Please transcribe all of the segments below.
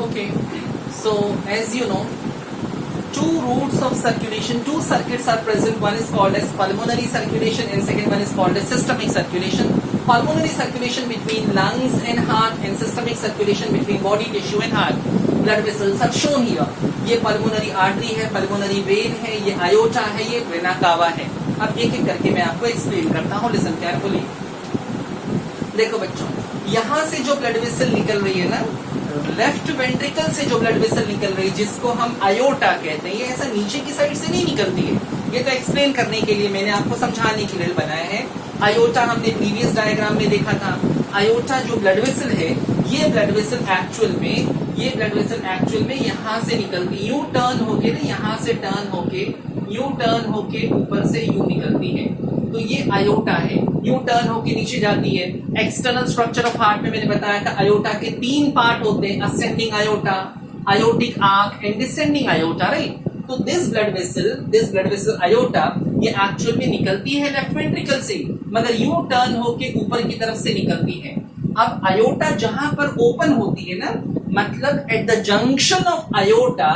Okay, so as you know, two routes of circulation, two circuits are present. One is called as pulmonary circulation and second one is called as systemic circulation. Pulmonary circulation between lungs and heart and systemic circulation between body tissue and heart. Blood vessels are shown here. ये pulmonary artery है, pulmonary vein है, ये aorta है, ये vena cava है. अब एक एक करके मैं आपको explain करता हूँ. Listen carefully. देखो बच्चों, यहाँ से जो ब्लड वेसल निकल रही है ना, लेफ्ट वेंट्रिकल से जो ब्लड वेसल निकल रही है जिसको हम आयोटा कहते हैं, ये ऐसा नीचे की साइड से नहीं निकलती है. ये तो एक्सप्लेन करने के लिए मैंने आपको समझाने के लिए बनाया है. आयोटा हमने प्रीवियस डायग्राम में देखा था. आयोटा जो ब्लड वेसल है, ये ब्लड वेसल एक्चुअल में यहाँ से निकलती, यू टर्न होके ना, यहाँ से टर्न होके ऊपर से यू निकलती है. तो ये आयोटा है. यू टर्न होके नीचे जाती है. एक्सटर्नल स्ट्रक्चर ऑफ हार्ट में मैंने बताया था आयोटा के 3 पार्ट होते हैं, ascending iota, aortic arc and descending iota, right. तो दिस ब्लड वेसल आयोटा ये एक्चुअल में निकलती है लेफ्ट वेंट्रिकल से, मगर यू टर्न होके ऊपर की तरफ से निकलती है. अब आयोटा जहां पर ओपन होती है ना, मतलब at the junction of iota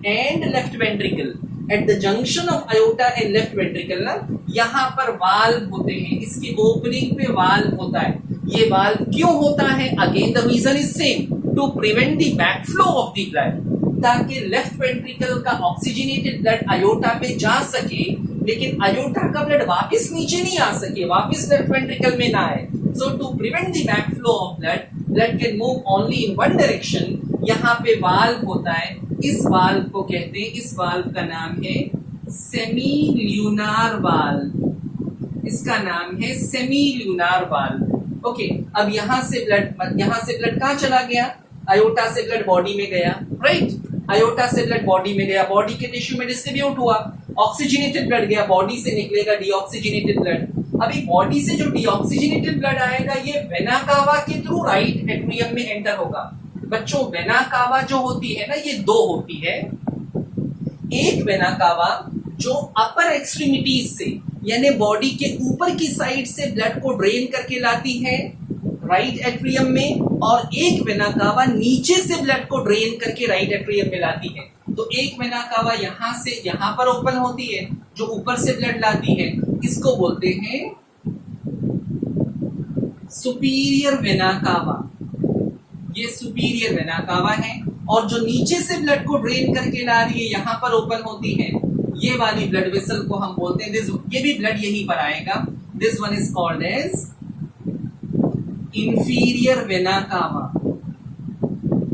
and left ventricle, at the junction of iota and left ventricle ना, यहाँ पर वाल्व होते हैं. इसकी ओपनिंग पे वाल्व होता है. ये वाल्व क्यों होता है? Again the reason is same, to prevent the backflow of the blood, ताकि लेफ्ट वेंट्रिकल का ऑक्सीजनेटेड ब्लड आयोटा पे जा सके, लेकिन आयोटा का ब्लड वापस नीचे नहीं आ सके, वापस लेफ्ट वेंट्रिकल में ना आए. So to prevent the backflow of blood can move only in one direction. यहाँ पे वाल्व होता है. इस वाल्व को कहते हैं, इस वाल्व का नाम है सेमी ल्यूनार वाल्व. इसका नाम है सेमी ल्यूनार वाल्व. ओके, अब यहाँ से ब्लड कहाँ चला गया? आयोटा से ब्लड बॉडी में गया, राइट. आयोटा से ब्लड बॉडी में गया, बॉडी के टिश्यू में डिस्ट्रीब्यूट हुआ, ऑक्सीजनेटेड ब्लड गया, बॉडी से निकलेगा डीऑक्सीजनेटेड ब्लड. अभी बॉडी से जो डीऑक्सीजनेटेड ब्लड आएगा, ये वेना कावा के थ्रू राइट एट्रियम में एंटर होगा. बच्चों, वेना कावा जो होती है ना, ये 2 होती है. एक वेना कावा जो अपर एक्सट्रीमिटीज से, यानी बॉडी के ऊपर की साइड से ब्लड को ड्रेन करके लाती है राइट एट्रियम में, और एक वेना कावा नीचे से ब्लड को ड्रेन करके राइट एट्रियम में लाती है. तो एक वेना कावा यहां से यहां पर ओपन होती है, जो ऊपर से ब्लड लाती है. इसको बोलते हैं सुपीरियर वेना कावा. ये सुपीरियर वेना कावा है. और जो नीचे से ब्लड को ड्रेन करके ला रही है, यहां पर ओपन होती है, ये वाली ब्लड वेसल को हम बोलते हैं, ये भी ब्लड यहीं पर आएगा. This one is called as inferior vena cava.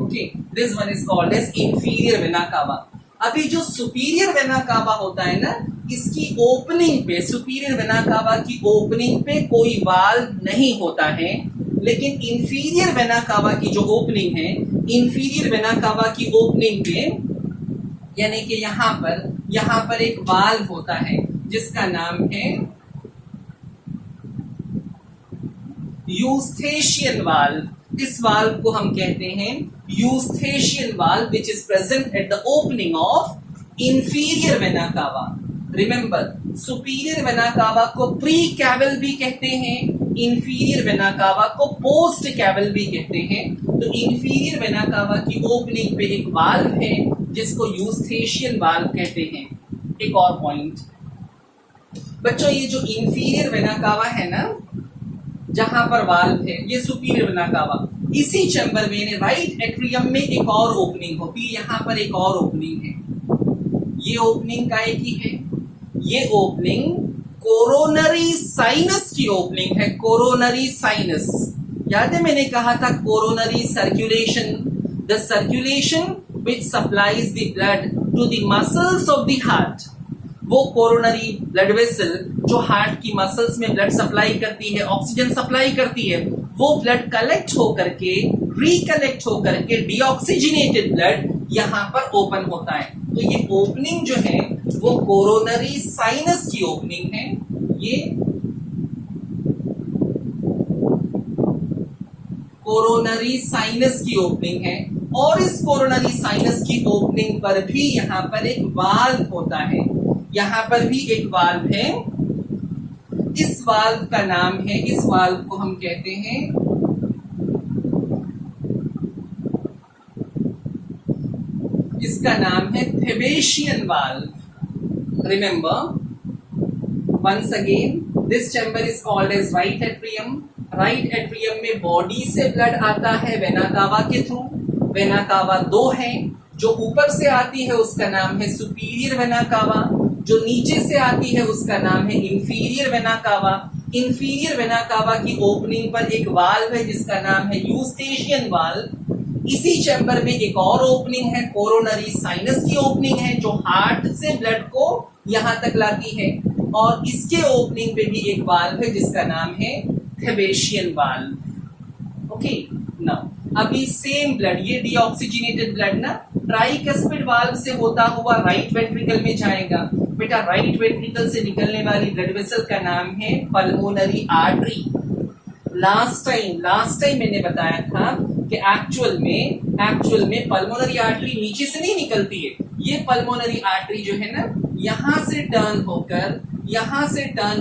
Okay, this one is called as inferior vena cava. अभी जो superior vena cava होता है ना, इसकी ओपनिंग पे, superior vena cava की ओपनिंग पे कोई वाल्व नहीं होता है, लेकिन inferior vena cava की जो ओपनिंग है, inferior vena cava की ओपनिंग पे, यानी कि यहाँ पर एक वाल्व होता है जिसका नाम है यूस्थेशियन वाल्व. इस वाल्व को हम कहते हैं eustachian valve, which is present at the opening of inferior vena cava. Remember, superior vena cava को प्री कैवल भी कहते हैं, इंफीरियर वेना कावा को पोस्ट कैवल भी कहते हैं. तो इंफीरियर वेना कावा की ओपनिंग पे एक वाल्व है जिसको यूस्थेशियन वाल्व कहते हैं. एक और पॉइंट बच्चों, ये जो इंफीरियर वेना कावा है ना, जहां पर वाल्व है, ये सुपीरियर वेना कावा. इसी चैम्बर में राइट एट्रियम में एक और ओपनिंग होती है. यहां पर एक और ओपनिंग है. ये ओपनिंग काय की है? ये ओपनिंग कोरोनरी साइनस की ओपनिंग है. कोरोनरी साइनस, याद है मैंने कहा था coronary circulation, the circulation which supplies the blood to the muscles of the heart. वो कोरोनरी ब्लड वेसल जो हार्ट की मसल्स में ब्लड सप्लाई करती है, ऑक्सीजन सप्लाई करती है, वो ब्लड कलेक्ट होकर के, रिकलेक्ट होकर के डीऑक्सीजनेटेड ब्लड यहाँ पर ओपन होता है. तो ये ओपनिंग जो है वो कोरोनरी साइनस की ओपनिंग है. ये कोरोनरी साइनस की ओपनिंग है. और इस कोरोनरी साइनस की ओपनिंग पर भी यहाँ पर एक वाल्व होता है. यहाँ पर भी एक वाल्व है. इस वाल्व का नाम है, इस वाल्व को हम कहते हैं इसका नाम है thebesian valve. Remember once again, this chamber is called as right atrium. Right atrium में बॉडी से ब्लड आता है वेना कावा के थ्रू। वेना कावा दो है, जो ऊपर से आती है उसका नाम है सुपीरियर वेना कावा, जो नीचे से आती है उसका नाम है इंफीरियर वेना कावा। इंफीरियर वेना कावा की ओपनिंग पर एक वाल्व है जिसका नाम है यूस्टेशियन वाल्व। इसी चैम्बर में एक और ओपनिंग है, कोरोनरी साइनस की ओपनिंग है, जो हार्ट से ब्लड को यहां तक लाती है। और इसके ओपनिंग पे भी एक वाल्व है जिसका नाम है थेबेशियन वाल्व। ओके, नाउ अभी सेम ब्लड, ये डीऑक्सीजनेटेड ब्लड ना ट्राइकस्पिड वाल्व से होता हुआ राइट वेंट्रिकल में जाएगा। बेटा राइट वेंट्रिकल से निकलने वाली ब्लड वेसल का नाम है पल्मोनरी आर्टरी। लास्ट टाइम मैंने बताया था कि एक्चुअल में पल्मोनरी आर्टरी नीचे से नहीं निकलती है। ये पल्मोनरी आर्टरी जो है ना, यहां से टर्न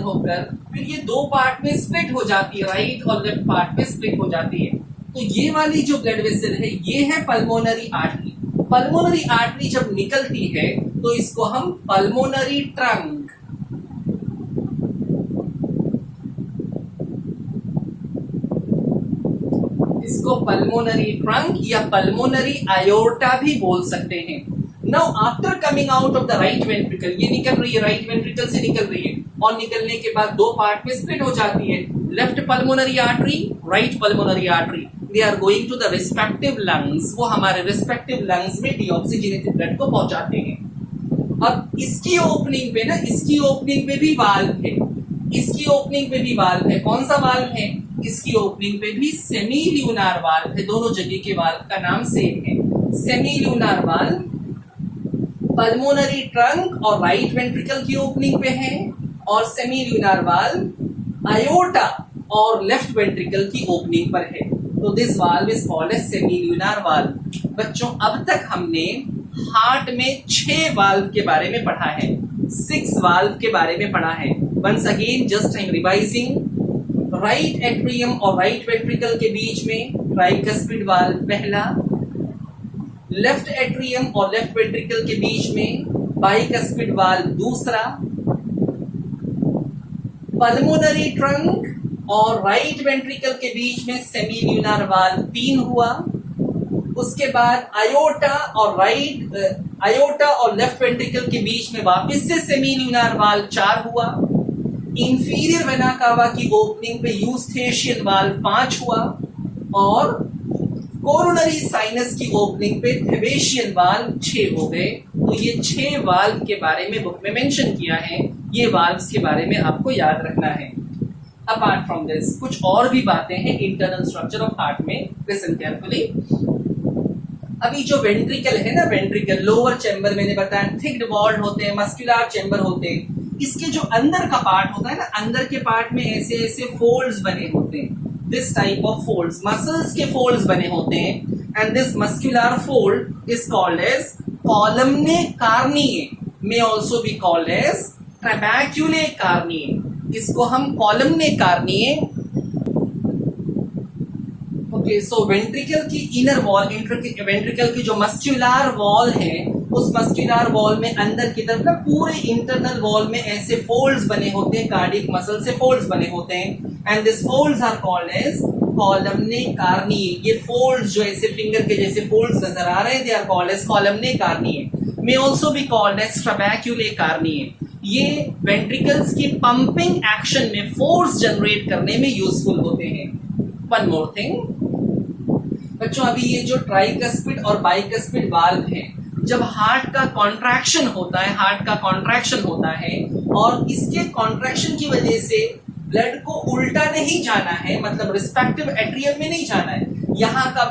होकर फिर ये दो पार्ट में स्प्लिट हो जाती है, राइट और लेफ्ट पार्ट में स्प्लिट हो जाती है। तो ये वाली जो ब्लड वेसल है ये है पल्मोनरी आर्टरी। पल्मोनरी आर्टरी जब निकलती है तो इसको हम पल्मोनरी ट्रंक, या पल्मोनरी आयोर्टा भी बोल सकते हैं। Now after coming out of the right ventricle, ये निकल रही है, राइट वेंट्रिकल से निकल रही है और निकलने के बाद दो पार्ट में स्प्लिट हो जाती है। Left pulmonary artery, right pulmonary artery, they are going to the respective lungs. वो हमारे रिस्पेक्टिव लंग्स में डीऑक्सीजनेटेड ब्लड को पहुंचाते हैं। अब इसकी ओपनिंग पे भी वाल्व है। कौन सा वाल्व है? इसकी ओपनिंग पे भी सेमी ल्यूनार वाल्व है। दोनों जगह के वाल्व का नाम सेम है, semi lunar valve. Pulmonary trunk और राइट वेंट्रिकल की ओपनिंग पे है, और सेमी ल्यूनार वाल्व आयोर्टा और लेफ्ट वेंट्रिकल की ओपनिंग पर है। तो this valve is called as semi lunar valve. बच्चों अब तक हमने हार्ट में 6 वाल्व के बारे में पढ़ा है, 6 वाल्व के बारे में पढ़ा है। Once again just I am revising. Right atrium और राइट वेंट्रिकल के बीच में ट्राइकस्पिड वाल्व पहला, लेफ्ट एट्रियम और लेफ्ट वेंट्रिकल के बीच में बाइकस्पिड वाल्व दूसरा, पल्मोनरी ट्रंक और राइट वेंट्रिकल के बीच में सेमी ल्यूनार वाल्व 3 हुआ। उसके बाद आयोर्टा और लेफ्ट वेंट्रिकल के बीच में वापस से सेमी ल्यूनार वाल्व 4 हुआ। इंफीरियर वेना कावा की ओपनिंग पे यूस्थेशियन वाल्व 5 हुआ, और कोरोनरी साइनस की ओपनिंग पे थेबेशियन वाल्व 6 हो गए। तो ये 6 वाल्व के बारे में बुक में मेंशन किया है। ये वाल्व्स के बारे में आपको याद रखना है। अपार्ट फ्रॉम दिस कुछ और भी बातें हैं इंटरनल स्ट्रक्चर ऑफ हार्ट में, लिसन केयरफुली। अभी जो वेंट्रिकल है ना, वेंट्रिकल लोअर चैम्बर मैंने बताया थिक्ड वॉल्ड होते हैं, मस्कुलर चैम्बर होते हैं। इसके जो अंदर का पार्ट होता है ना, अंदर के पार्ट में ऐसे ऐसे फोल्ड्स बने होते हैं, this type of folds, muscles के फोल्ड्स बने होते हैं। And this muscular fold is called as columnae carneae, may also be called as trabeculae carneae. इसको हम columnae carneae, ओके। सो वेंट्रिकल की इनर वॉल, वेंट्रिकल की जो मस्कुलर वॉल है, उस मस्कुलर वॉल में अंदर की तरफ ना पूरे इंटरनल वॉल में ऐसे फोल्ड्स बने होते हैं, कार्डियक मसल से फोल्ड्स बने होते हैं। And this folds are called as columnae carneae. ये फोल्ड्स जो ऐसे फिंगर के जैसे फोल्ड्स नजर आ रहे हैं, they are called as columnae carneae. May also be called as trabeculae carneae. ये वेंट्रिकल्स की पंपिंग एक्शन में फोर्स जनरेट करने में यूजफुल होते हैं। वन मोर थिंग बच्चों, अभी ये जो ट्राइकस्पिड और बाइकस्पिड वाल्व है, जब हार्ट का कॉन्ट्रैक्शन होता है और इसके कॉन्ट्रैक्शन की वजह से ब्लड को उल्टा नहीं जाना है, मतलब रिस्पेक्टिव एट्रियम में नहीं जाना है। यहाँ का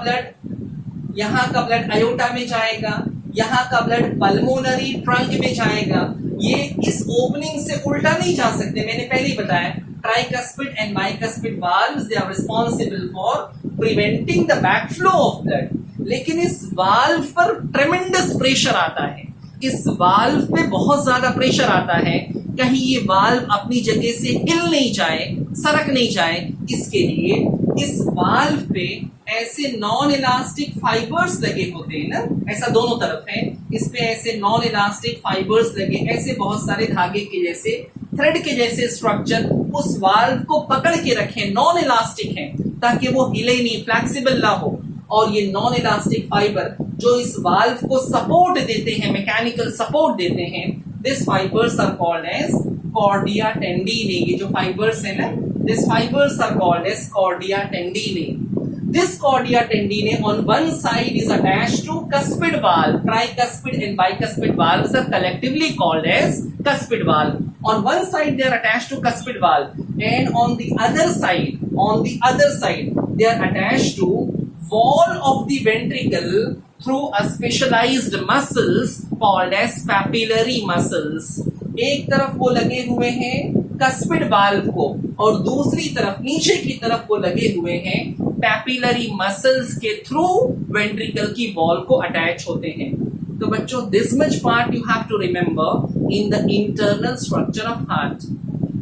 ब्लड आयोटा में जाएगा, यहाँ का ब्लड पल्मोनरी ट्रंक में जाएगा। ये इस ओपनिंग से उल्टा नहीं जा सकते। मैंने पहले ही बताया tricuspid and bicuspid valves, they are responsible for preventing the backflow of blood. लेकिन इस वाल्व पर ट्रेमेंडस प्रेशर आता है, इस वाल्व पे बहुत ज्यादा प्रेशर आता है, कहीं ये वाल्व अपनी जगह से हिल नहीं जाए, सरक नहीं जाए। इसके लिए इस वाल्व पे ऐसे नॉन इलास्टिक फाइबर्स लगे होते हैं ना, ऐसा दोनों तरफ है, इस पे ऐसे नॉन इलास्टिक फाइबर्स लगे, ऐसे बहुत सारे धागे के जैसे, थ्रेड के जैसे स्ट्रक्चर उस वाल्व को पकड़ के रखे, नॉन इलास्टिक है ताकि वो हिले नहीं, फ्लेक्सिबल ना हो। और ये नॉन इलास्टिक फाइबर जो इस वाल्व को सपोर्ट देते हैं, मैकेनिकल सपोर्ट देते हैं, this fibres are called as chordae tendineae. ये जो फाइबर्स है ना, this fibres are called as chordae tendineae. This cordia tendine on one side is attached to cuspid valve. Tricuspid and bicuspid valves are collectively called as cuspid valve. On one side they are attached to cuspid valve, and on the other side, they are attached to wall of the ventricle through a specialized muscles called as papillary muscles. एक तरफ वो लगे हुए हैं cuspid valve को, और दूसरी तरफ नीचे की तरफ वो लगे हुए हैं पैपिलरी मसल्स के थ्रू वेंट्रिकल की वॉल को अटैच होते हैं। तो बच्चों, this much part you have to remember in the internal structure of heart.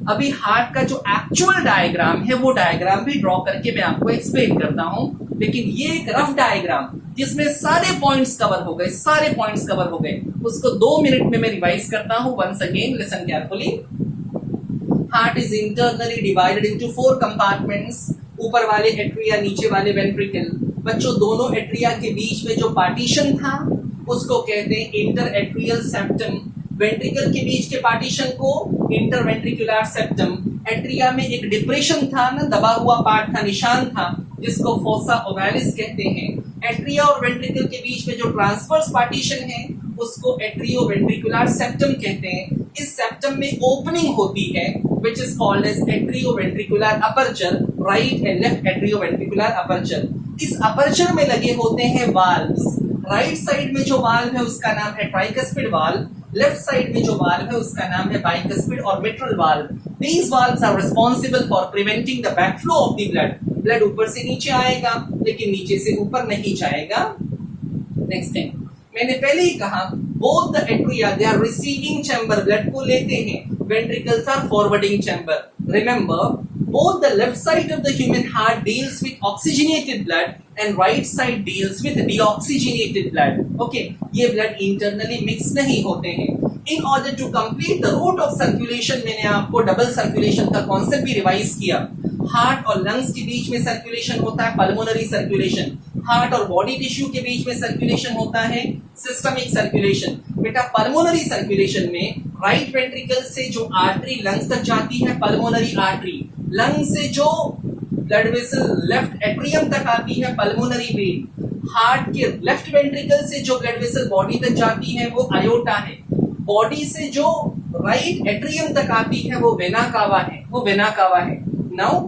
अभी हार्ट का जो एक्चुअल डायग्राम है वो डायग्राम भी ड्रॉ करके मैं आपको एक्सप्लेन करता हूं, लेकिन ये एक रफ डायग्राम जिसमें सारे पॉइंट्स कवर हो गए, उसको 2 मिनट में मैं रिवाइज करता हूं। Once again listen carefully. Heart is internally divided into 4 compartments, ऊपर वाले एट्रिया, नीचे वाले वेंट्रिकल। बच्चों, दोनों एट्रिया के बीच में जो पार्टीशन था उसको कहते हैं इंटर एट्रियल सेप्टम। वेंट्रिकल के बीच के पार्टीशन को इंटरवेंट्रिकुलर सेप्टम। एट्रिया में एक डिप्रेशन था ना, दबा हुआ पार्ट था, निशान था, जिसको फोसा ओवैलिस कहते हैं। एट्रिया और वेंट्रिकल के बीच में जो ट्रांसवर्स पार्टीशन है उसको एट्रियोवेंट्रिकुलर सेप्टम कहते हैं। इस सेप्टम में ओपनिंग होती है which is called as atrioventricular aperture, right and left atrioventricular aperture। इस अपर्चर में लगे होते हैं वाल्व्स। राइट साइड में जो वाल्व है उसका नाम है ट्राइकस्पिड वाल्व, लेफ्ट साइड में जो वाल्व है उसका नाम है बाइकस्पिड और mitral valve. These valves are responsible for preventing the backflow of the blood। Blood ऊपर से नीचे आएगा लेकिन नीचे से ऊपर नहीं जाएगा। नेक्स्ट थिंग, मैंने पहले ही कहा, both the atria they are receiving chamber, blood को लेते हैं, ventricles are forwarding chamber। Remember, both the left side of the human heart deals with oxygenated blood and right side deals with deoxygenated blood। Okay, ये blood internally mix नहीं होते हैं। In order to complete the route of circulation, मैंने आपको double circulation का concept भी revise किया। Heart और लंग्स के बीच में सर्कुलेशन होता है पल्मोनरी सर्कुलेशन, हार्ट और बॉडी टिश्यू के बीच में सर्कुलेशन होता है सिस्टमिक सर्कुलेशन। बेटा, पल्मोनरी सर्कुलेशन में राइट वेंट्रिकल से जो आर्टरी लंग्स तक जाती है पल्मोनरी आर्टरी, लंग से जो ब्लड वेसल लेफ्ट एट्रियम तक आती है पल्मोनरी वेन, हार्ट के लेफ्ट वेंट्रिकल से जो ब्लड वेसल बॉडी तक जाती है वो आयोटा है, बॉडी से जो राइट एट्रियम तक आती है वो वेना कावा है। नाउ,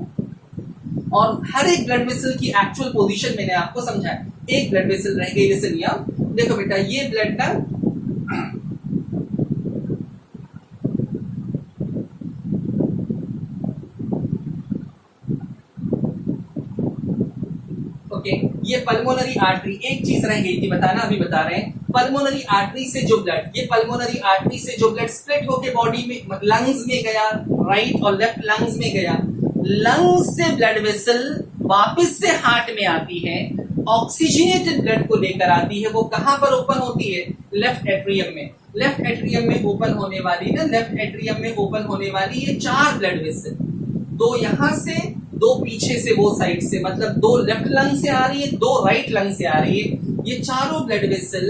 और हर एक ब्लड वेसल की एक्चुअल पोजीशन मैंने आपको समझाया। एक ब्लड वेसल रह गई, जैसे नियम देखो बेटा, ये ब्लड का ये पल्मोनरी आर्टरी। एक चीज रह गई थी बताना, अभी बता रहे हैं। पल्मोनरी आर्टरी से जो ब्लड, ये पल्मोनरी आर्टरी से जो ब्लड स्प्लिट होके बॉडी में लंग्स में गया, राइट और लेफ्ट लंग्स में गया, लंग्स से ब्लड वेसल वापस से हार्ट में आती है, ऑक्सीजनेटेड ब्लड को लेकर आती है। वो कहां पर ओपन होती है? लेफ्ट एट्रियम में। लेफ्ट एट्रियम में ओपन होने वाली ना, लेफ्ट एट्रियम में ओपन होने वाली ये 4 ब्लड वेसल, 2 यहां से, 2 पीछे से, वो साइड से, मतलब 2 लेफ्ट लंग से आ रही है, 2 राइट लंग से आ रही है। ये चारों ब्लड वेसल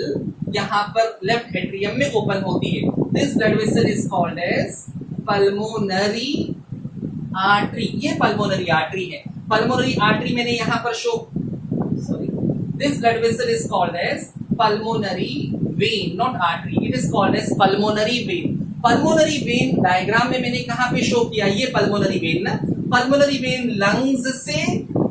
यहाँ पर लेफ्ट एट्रियम में ओपन होती है। This blood vessel is called as pulmonary artery. ये पल्मोनरी आर्टरी है। पल्मोनरी आर्टरी मैंने यहाँ पर show, sorry, this blood vessel is called as pulmonary vein, not artery, it is called as pulmonary vein. Pulmonary vein diagram में मैंने कहां पे show किया? ये पल्मोनरी वेन ना, पल्मोनरी वेन लंग्स से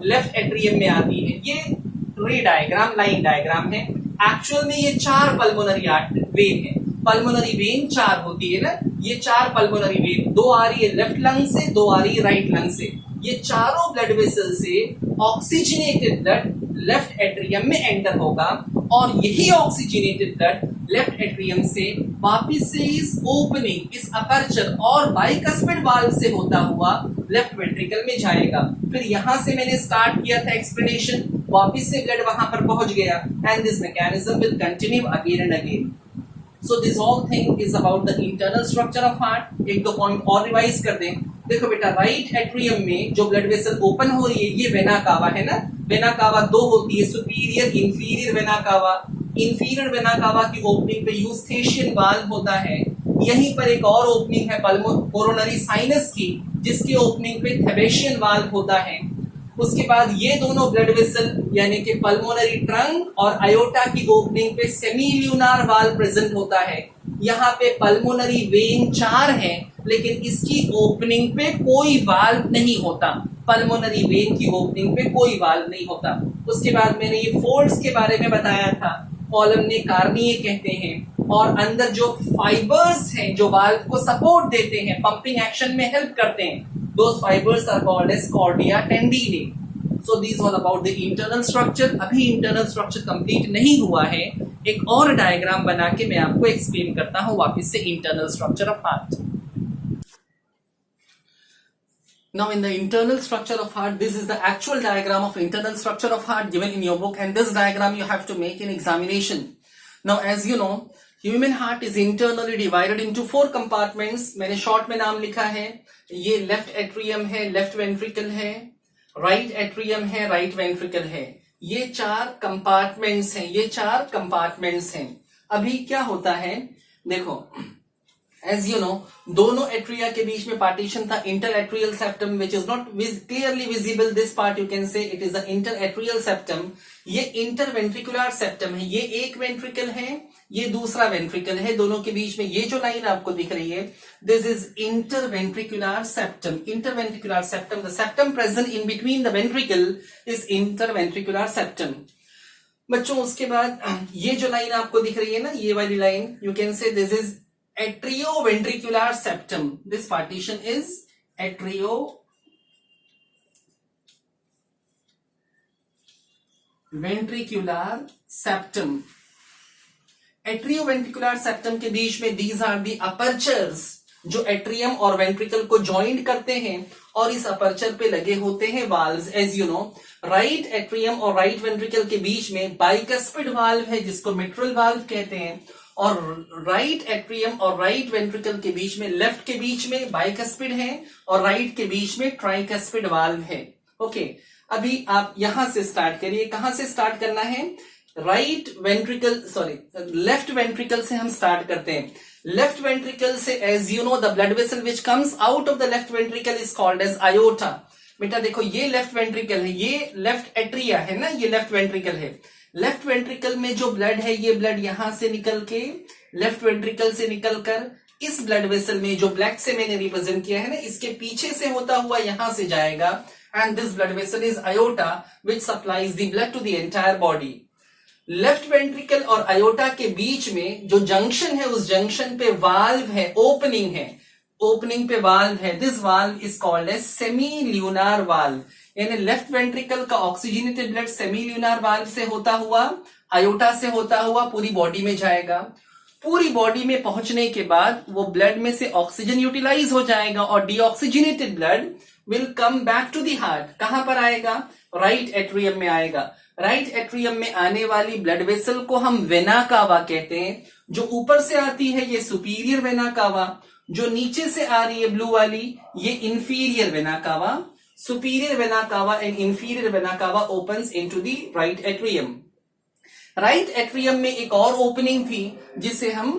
लेफ्ट एट्रियम में आती है। ये रे डायग्राम, लाइन डायग्राम है। एक्चुअल में ये 4 पल्मोनरी वेन है। पल्मोनरी वेन 4 होती है ना, ये 4 पल्मोनरी वेन, 2 आ रही है लेफ्ट लंग से, 2 आ रही है राइट लंग से। ये चारों ब्लड वेसल से ऑक्सीजनेटेड ब्लड लेफ्ट एट्रियम में एंटर होगा, और यही ऑक्सीजनेटेड ब्लड लेफ्ट एट्रियम से वापिस से इस ओपनिंग, इस अपर्चर और बाइकस्पिड वाल्व से होता हुआ लेफ्ट वेंट्रिकल में जाएगा। फिर यहां से मैंने स्टार्ट किया था एक्सप्लेनेशन, वापस से ब्लड वहां पर पहुंच गया, and this mechanism will continue again and again. So this all thing is about the internal structure of heart. एक दो पॉइंट और रिवाइज कर दें. देखो बेटा, राइट एट्रियम में जो ब्लड वेसल ओपन हो रही है ये वेना कावा है ना. वेना कावा दो होती है, सुपीरियर इंफीरियर वेना कावा. इंफीरियर वेना कावा की ओपनिंग पे यूस्थेशियन वाल्व होता है. यहीं पर एक और ओपनिंग है कोरोनरी साइनस की, जिसकी ओपनिंग पे थेबेशियन वाल्व होता है. उसके बाद ये दोनों ब्लड वेसल यानी कि पल्मोनरी ट्रंक और आयोटा की ओपनिंग पे सेमील्यूनार वाल्व प्रेजेंट होता है. यहाँ पे पल्मोनरी वेन 4 है, लेकिन इसकी ओपनिंग पे कोई वाल्व नहीं होता. पल्मोनरी वेन की ओपनिंग पे कोई वाल्व नहीं होता. उसके बाद मैंने ये फोल्ड्स के बारे में बताया था. कॉलमने कार्निये कहते हैं, और अंदर जो फाइबर्स हैं जो वाल्व को सपोर्ट देते हैं, पंपिंग एक्शन में हेल्प करते हैं, those fibers are called as cordia tendineae. So these all about the internal structure. अभी internal structure complete नहीं हुआ है. एक और डायग्राम बना के मैं आपको एक्सप्लेन करता हूँ वापस से internal structure of heart. Now in the internal structure of heart, this is the actual diagram of internal structure of heart given in your book, and this diagram you have to make in examination. Now as you know, human heart is internally divided into 4 compartments. मैंने short में नाम लिखा है. ये left atrium है, left ventricle है, right atrium है, right ventricle है. ये 4 कंपार्टमेंट्स हैं, ये 4 कंपार्टमेंट्स हैं. अभी क्या होता है, देखो, एज यू नो, दोनों एट्रिया के बीच में पार्टीशन था, inter atrial septum, which is not clearly visible. This part you can say it is the inter atrial septum. ये इंटर वेंट्रिकुलर सेप्टम है. ये एक वेंट्रिकल है, ये दूसरा वेंट्रिकल है. दोनों के बीच में ये जो लाइन आपको दिख रही है, this is inter ventricular septum. Inter ventricular septum, the septum present in between the ventricle is inter ventricular septum. बच्चों, उसके बाद ये जो लाइन आपको दिख रही है ना, ये वाली line, you can say this is atrioventricular septum. This partition is atrioventricular septum. Atrioventricular septum के बीच में these are the apertures जो एट्रियम और वेंट्रिकल को ज्वाइंट करते हैं, और इस अपर्चर पे लगे होते हैं valves. As you know, right atrium और राइट वेंट्रिकल के बीच में बाइकस्पिड वाल्व है जिसको मिट्रल वाल्व कहते हैं, और राइट एट्रियम और राइट वेंट्रिकल के बीच में, लेफ्ट के बीच में बाइकस्पिड है और राइट के बीच में ट्राइकस्पिड वाल्व है. ओके, अभी आप यहां से स्टार्ट करिए. कहां से स्टार्ट करना है? Right ventricle, sorry, left ventricle से हम स्टार्ट करते हैं. लेफ्ट वेंट्रिकल से, as you know, the blood vessel which comes out of the left ventricle is called as aorta. बेटा देखो, ये लेफ्ट वेंट्रिकल है, ये लेफ्ट एट्रिया है ना, ये लेफ्ट वेंट्रिकल है. लेफ्ट वेंट्रिकल में जो ब्लड है, ये ब्लड यहां से निकल के, लेफ्ट वेंट्रिकल से निकलकर इस ब्लड वेसल में जो ब्लैक से मैंने रिप्रेजेंट किया है ना, इसके पीछे से होता हुआ यहां से जाएगा, and this blood vessel is aorta which supplies the blood to the entire body. Left ventricle और आयोटा के बीच में जो जंक्शन है, उस जंक्शन पे वाल्व है, ओपनिंग है, ओपनिंग पे वाल्व है. This valve is called as semilunar valve. यानी लेफ्ट वेंट्रिकल का ऑक्सीजनेटेड ब्लड सेमील्यूनार वाल्व से होता हुआ, आयोटा से होता हुआ पूरी बॉडी में जाएगा. पूरी बॉडी में पहुंचने के बाद वो ब्लड में से ऑक्सीजन यूटिलाइज हो जाएगा, और deoxygenated blood will come back to the heart. कहां पर आएगा? राइट एट्रियम में आएगा. राइट एट्रियम में आने वाली ब्लड वेसल को हम वेना कावा कहते हैं. जो ऊपर से आती है ये सुपीरियर वेना कावा, जो नीचे से आ रही है ब्लू वाली, ये इंफीरियर वेना कावा. Superior vena cava and inferior vena cava opens into the right atrium. Right atrium में एक और ओपनिंग थी जिसे हम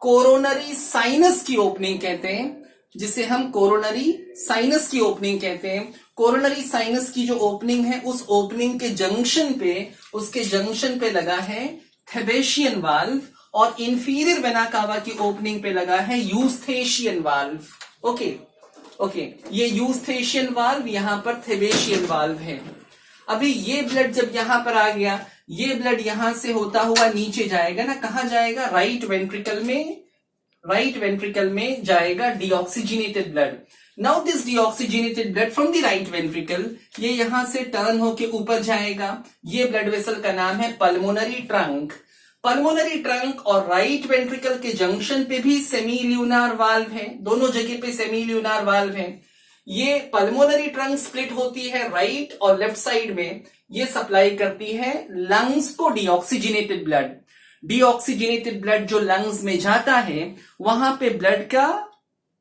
कोरोनरी साइनस की ओपनिंग कहते हैं, जिसे हम कोरोनरी साइनस की ओपनिंग कहते हैं. कोरोनरी साइनस की जो ओपनिंग है, उस ओपनिंग के जंक्शन पे, उसके जंक्शन पे लगा है थेबेशियन वाल्व, और इंफीरियर वेना कावा की ओपनिंग पे लगा है यूस्थेशियन वाल्व. ओके, ये यूस्थेशियन वाल्व, यहां पर थेबेशियन वाल्व है. अभी ये ब्लड जब यहां पर आ गया, ये ब्लड यहां से होता हुआ नीचे जाएगा ना, कहां जाएगा? राइट वेंट्रिकल में. राइट वेंट्रिकल में जाएगा deoxygenated blood. Now this deoxygenated blood from the right ventricle, ये यहां से टर्न होके ऊपर जाएगा. ये ब्लड वेसल का नाम है पल्मोनरी ट्रंक. पल्मोनरी ट्रंक और राइट वेंट्रिकल के जंक्शन पे भी सेमील्यूनार वाल्व है, दोनों जगह पे सेमील्यूनार वाल्व है. ये पल्मोनरी ट्रंक स्प्लिट होती है राइट और लेफ्ट साइड में, ये सप्लाई करती है लंग्स को डीऑक्सीजनेटेड ब्लड। डीऑक्सीजनेटेड ब्लड जो लंग्स में जाता है वहां पे ब्लड का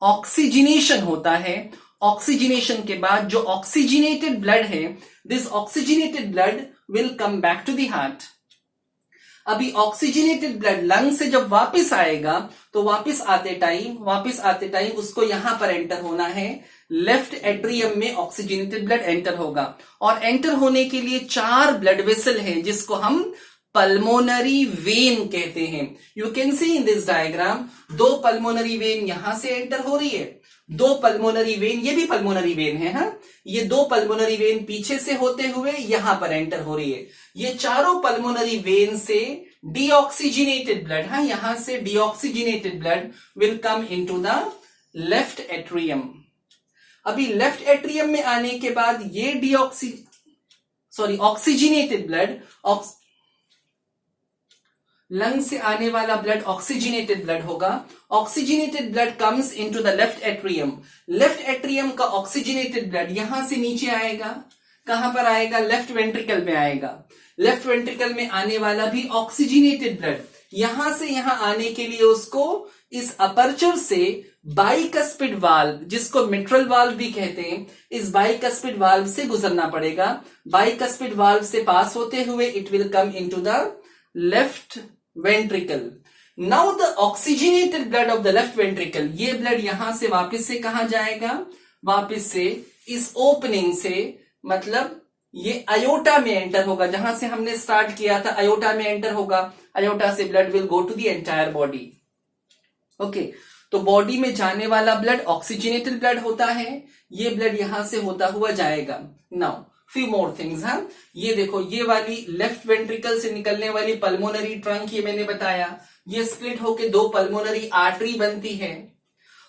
ऑक्सीजनेशन होता है। ऑक्सीजनेशन के बाद जो ऑक्सीजनेटेड ब्लड है, this oxygenated blood will come back to the heart. अभी ऑक्सीजनेटेड ब्लड लंग से जब वापस आएगा तो वापस आते टाइम उसको यहां पर एंटर होना है, लेफ्ट एट्रियम में ऑक्सीजनेटेड ब्लड एंटर होगा। और एंटर होने के लिए 4 ब्लड वेसल हैं जिसको हम पल्मोनरी वेन कहते हैं। You can C in this diagram 2 pulmonary vein यहां से एंटर हो रही है, 2 पल्मोनरी वेन, ये भी पल्मोनरी वेन है, हाँ? ये 2 पल्मोनरी वेन पीछे से होते हुए यहां पर एंटर हो रही है। ये चारों पल्मोनरी वेन से डीऑक्सीजनेटेड ब्लड, हाँ, यहां से deoxygenated blood will come into the left atrium. अभी लेफ्ट एट्रियम में आने के बाद ये ऑक्सीजनेटेड ब्लड, लंग से आने वाला ब्लड ऑक्सीजनेटेड ब्लड होगा। Oxygenated blood comes into the left atrium. Left atrium का ऑक्सीजनेटेड ब्लड यहां से नीचे आएगा, कहां पर आएगा? लेफ्ट वेंट्रिकल में आएगा। लेफ्ट वेंट्रिकल में आने वाला भी ऑक्सीजनेटेड ब्लड यहां से यहां आने के लिए उसको इस अपर्चर से बाइकस्पिड वाल्व, जिसको मिट्रल वाल्व भी कहते हैं, इस बाइकस्पिड वाल्व से गुजरना पड़ेगा। बाइकस्पिड वाल्व से पास होते हुए it will come into the left ventricle. Now the oxygenated blood of the left ventricle, ये ब्लड यहां से वापस से कहां जाएगा? वापस से इस ओपनिंग से, मतलब ये अयोटा में एंटर होगा, जहां से हमने स्टार्ट किया था अयोटा में एंटर होगा। अयोटा से blood will go to the entire body. Okay, तो बॉडी में जाने वाला ब्लड ऑक्सीजनेटेड ब्लड होता है, ये ब्लड यहां से होता हुआ जाएगा। नाउ फ्यू मोर थिंग्स, हाँ, ये देखो, ये वाली लेफ्ट वेंट्रिकल से निकलने वाली पल्मोनरी ट्रंक, ये मैंने बताया, ये स्प्लिट होके 2 पल्मोनरी आर्टरी बनती है।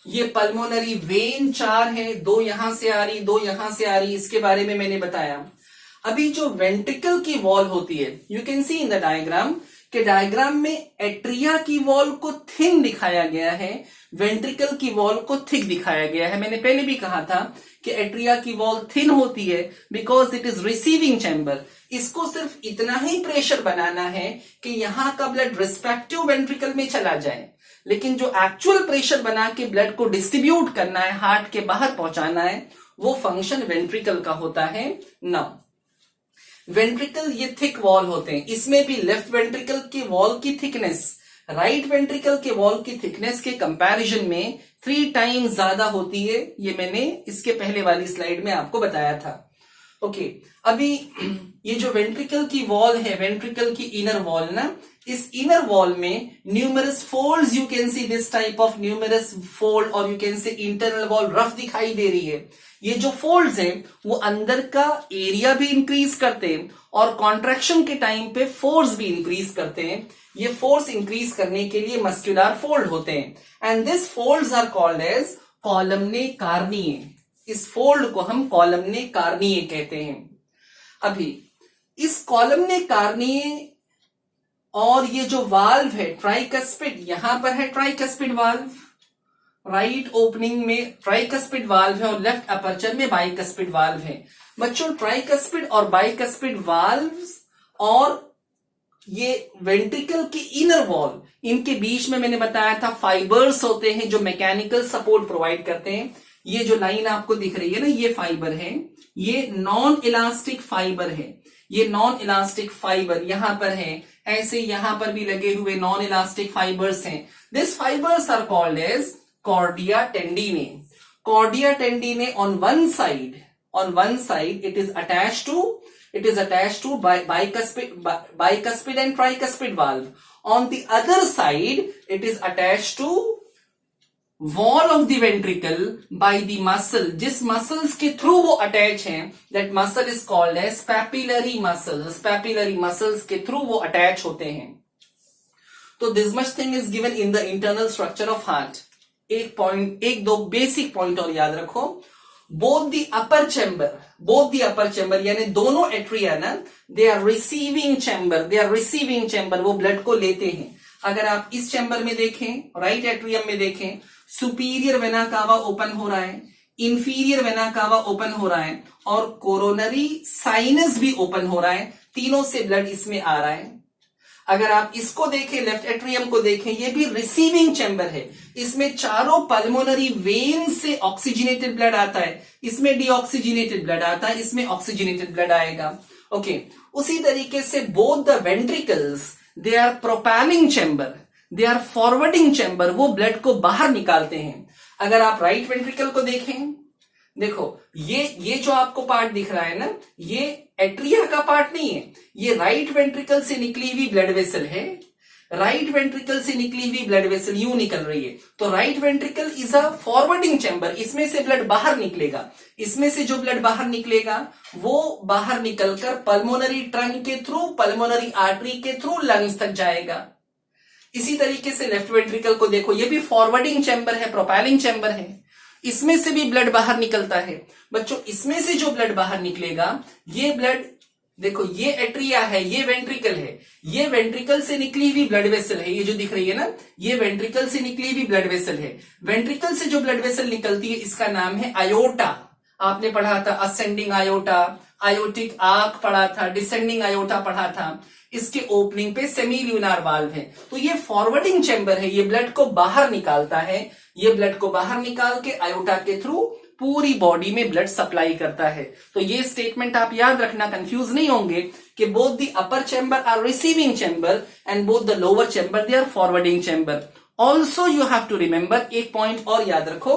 ये पल्मोनरी वेन 4 है, 2 यहां से आ रही, 2 यहां से आ रही, इसके बारे में मैंने बताया। अभी जो वेंट्रिकल की वॉल होती है, you can C in the diagram के डायग्राम में एट्रिया की वॉल को थिन दिखाया गया है, वेंट्रिकल की वॉल को थिक दिखाया गया है। मैंने पहले भी कहा था कि एट्रिया की वॉल थिन होती है because it is receiving chamber. इसको सिर्फ इतना ही प्रेशर बनाना है कि यहां का ब्लड रिस्पेक्टिव वेंट्रिकल में चला जाए, लेकिन जो एक्चुअल प्रेशर बना के ब्लड को डिस्ट्रीब्यूट करना है, हार्ट के बाहर पहुंचाना है, वो फंक्शन वेंट्रिकल का होता है। नाउ वेंट्रिकल ये थिक वॉल होते हैं, इसमें भी लेफ्ट वेंट्रिकल की वॉल की थिकनेस राइट वेंट्रिकल के वॉल की थिकनेस के कंपैरिजन में 3 टाइम्स ज्यादा होती है। ये मैंने इसके पहले वाली स्लाइड में आपको बताया था। ओके, अभी ये जो वेंट्रिकल की वॉल है, वेंट्रिकल की इनर वॉल ना, इस इनर वॉल में numerous folds, you can see this type of numerous fold, और you can see internal wall rough दिखाई दे रही है। ये जो फोल्ड्स हैं वो अंदर का एरिया भी इंक्रीज करते हैं और कॉन्ट्रैक्शन के टाइम पे फोर्स भी इंक्रीज करते हैं। ये फोर्स इंक्रीज करने के लिए मस्कुलर फोल्ड होते हैं and this folds are called as columnae carneae. इस फोल्ड को हम कॉलमने कार्निये कहते हैं। अभी इस कॉलमने कार्निये और ये जो वाल्व है ट्राइकस्पिड, यहां पर है ट्राइकस्पिड वाल्व, राइट ओपनिंग में ट्राइकस्पिड वाल्व है और लेफ्ट अपर्चर में बाइकस्पिड वाल्व है। बच्चों, ट्राइकस्पिड और बाइकस्पिड वाल्व्स और ये वेंट्रिकल की इनर वॉल, इनके बीच में मैंने बताया था फाइबर्स होते हैं जो मैकेनिकल सपोर्ट प्रोवाइड करते हैं। ये जो लाइन आपको दिख रही है ना, ये फाइबर है, ये नॉन इलास्टिक फाइबर है। ये नॉन इलास्टिक फाइबर यहां पर है, ऐसे यहां पर भी लगे हुए नॉन इलास्टिक फाइबर्स हैं। This fibres are called as cordia tendinae. Cordia tendinae on one side it is attached to bicuspid and tricuspid valve. On the other side it is attached to wall of the ventricle by the muscle. जिस muscles के through वो attach हैं, that muscle is called as papillary muscles. Papillary muscles के through वो attach होते हैं। तो this much thing is given in the internal structure of heart. एक दो बेसिक पॉइंट और याद रखो। बोथ द अपर चैम्बर यानी दोनों एट्रिया ना, दे आर रिसीविंग चैम्बर, वो ब्लड को लेते हैं। अगर आप इस चैम्बर में देखें, राइट एट्रियम में देखें, सुपीरियर वेना कावा ओपन हो रहा है, इंफीरियर वेना कावा ओपन हो रहा है और कोरोनरी साइनस भी ओपन हो रहा है, तीनों से ब्लड इसमें आ रहा है। अगर आप इसको देखें, लेफ्ट एट्रियम को देखें, ये भी रिसीविंग चैम्बर है, इसमें चारों पल्मोनरी वेन से ऑक्सीजनेटेड ब्लड आता है, इसमें डीऑक्सीजनेटेड ब्लड आता है, इसमें ऑक्सीजनेटेड ब्लड आएगा। ओके, उसी तरीके से both the ventricles they are propelling chamber, they are forwarding chamber, वो ब्लड को बाहर निकालते हैं। अगर आप राइट वेंट्रिकल को देखें, देखो ये जो आपको पार्ट दिख रहा है ना, ये एट्रिया का पार्ट नहीं है, ये राइट वेंट्रिकल से निकली हुई ब्लड वेसल है। राइट वेंट्रिकल से निकली हुई ब्लड वेसल यूं निकल रही है, तो right ventricle is a forwarding chamber, इसमें से ब्लड बाहर निकलेगा। इसमें से जो ब्लड बाहर निकलेगा वो बाहर निकलकर पल्मोनरी ट्रंक के थ्रू, पल्मोनरी आर्टरी के थ्रू लंग्स तक जाएगा। इसी तरीके से लेफ्ट वेंट्रिकल को देखो, ये भी फॉरवर्डिंग चैम्बर है, प्रोपेलिंग चैम्बर है, इसमें से भी ब्लड बाहर निकलता है। बच्चों, इसमें से जो ब्लड बाहर निकलेगा, ये ब्लड देखो, ये एट्रिया है, ये वेंट्रिकल है, ये वेंट्रिकल से निकली हुई ब्लड वेसल है, ये जो दिख रही है ना, ये वेंट्रिकल से निकली हुई ब्लड वेसल है। वेंट्रिकल से जो ब्लड वेसल निकलती है, इसका नाम है आयोटा। आपने पढ़ा था असेंडिंग आयोटा, आयोटिक आर्क पढ़ा था, डिसेंडिंग आयोटा पढ़ा था। इसके ओपनिंग पे सेमील्यूनार वाल्व है, तो ये फॉरवर्डिंग चैम्बर है, ये ब्लड को बाहर निकालता है। ये ब्लड को बाहर निकाल के आयोटा के थ्रू पूरी बॉडी में ब्लड सप्लाई करता है। तो ये स्टेटमेंट आप याद रखना, कंफ्यूज नहीं होंगे कि both the upper chamber are receiving chamber and both the lower chamber they are forwarding chamber. Also you have to remember, एक पॉइंट और याद रखो,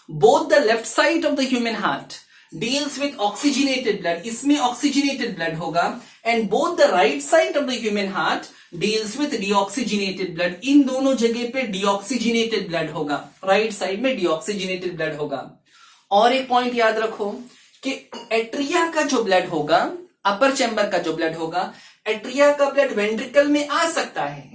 both the left side of the human heart deals with oxygenated blood, इसमें oxygenated blood होगा, and both the right side of the human heart deals with deoxygenated blood, इन दोनों जगह पे डीऑक्सीजनेटेड ब्लड होगा, राइट साइड में deoxygenated blood होगा। और एक पॉइंट याद रखो कि एट्रिया का जो ब्लड होगा, अपर चैम्बर का जो ब्लड होगा, एट्रिया का ब्लड वेंट्रिकल में आ सकता है,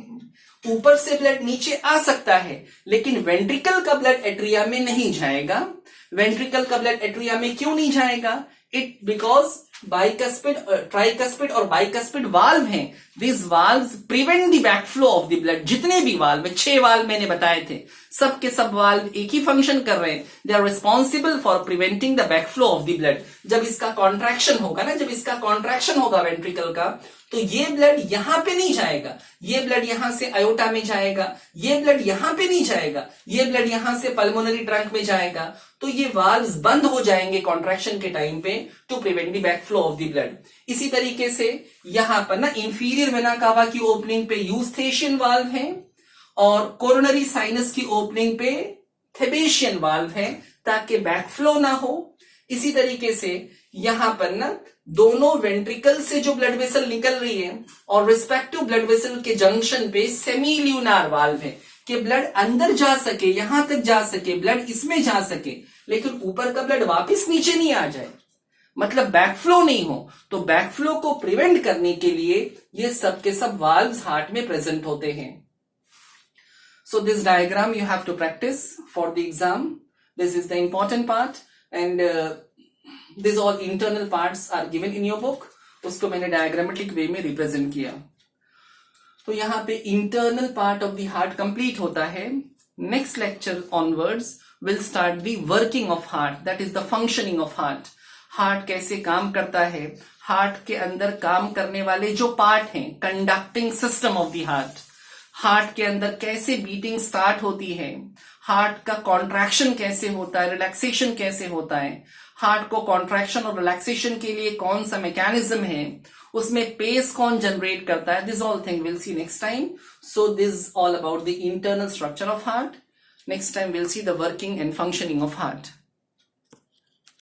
ऊपर से ब्लड नीचे आ सकता है, लेकिन वेंट्रिकल का ब्लड एट्रिया में नहीं जाएगा। वेंट्रिकल का ब्लड एट्रिया में क्यों नहीं जाएगा? इट बिकॉज बाइकस्पिड, ट्राइकस्पिड और बाइकस्पिड वाल्व हैं। This valves prevent the backflow of the blood. जितने भी वाल्व, 6 वाल्व मैंने बताए थे, सब के सब वाल्व एक ही फंक्शन कर रहे हैं। They are responsible for preventing the backflow of the blood. जब इसका कॉन्ट्रैक्शन होगा ना, जब इसका कॉन्ट्रैक्शन होगा वेंट्रिकल का, तो ये ब्लड यहां पे नहीं जाएगा, ये ब्लड यहां से आयोटा में जाएगा, ये ब्लड यहां पे नहीं जाएगा, ये ब्लड यहां से पल्मोनरी ट्रंक में जाएगा। तो ये वाल्व्स बंद हो जाएंगे कॉन्ट्रैक्शन के टाइम पे to prevent the backflow of the blood. इसी तरीके से यहां पर ना इंफीरियर वेना कावा की ओपनिंग पे यूस्थेशियन वाल्व है और कोरोनरी साइनस की ओपनिंग पे थेबेशियन वाल्व है, ताकि बैकफ्लो ना हो। इसी तरीके से यहां पर ना दोनों वेंट्रिकल से जो ब्लड वेसल निकल रही है और रिस्पेक्टिव ब्लड वेसल के जंक्शन पे सेमील्यूनार वाल्व है कि ब्लड अंदर जा सके, यहां तक जा सके, ब्लड इसमें जा सके, लेकिन ऊपर का ब्लड वापस नीचे नहीं आ जाए, मतलब बैकफ्लो नहीं हो। तो बैकफ्लो को प्रिवेंट करने के लिए ये सब के सब वाल्व्स हार्ट में प्रेजेंट होते हैं। So this diagram you have to practice for the exam. This is the important part and these all internal parts are given in your book. उसको मैंने diagrammatic way में represent किया। तो यहाँ पे internal part of the heart complete होता है। Next lecture onwards will start the working of heart, that is the functioning of heart. Heart कैसे काम करता है, हार्ट के अंदर काम करने वाले जो पार्ट हैं, conducting system of the heart, heart के अंदर कैसे बीटिंग स्टार्ट होती है, हार्ट का कॉन्ट्रैक्शन कैसे होता है, रिलैक्सेशन कैसे होता है, हार्ट को कॉन्ट्रैक्शन और रिलैक्सेशन के लिए कौन सा मैकेनिज्म है, उसमें पेस कौन जनरेट करता है, this all thing will see next time. So this all about the internal structure of heart. Next time we'll see the working and functioning of heart.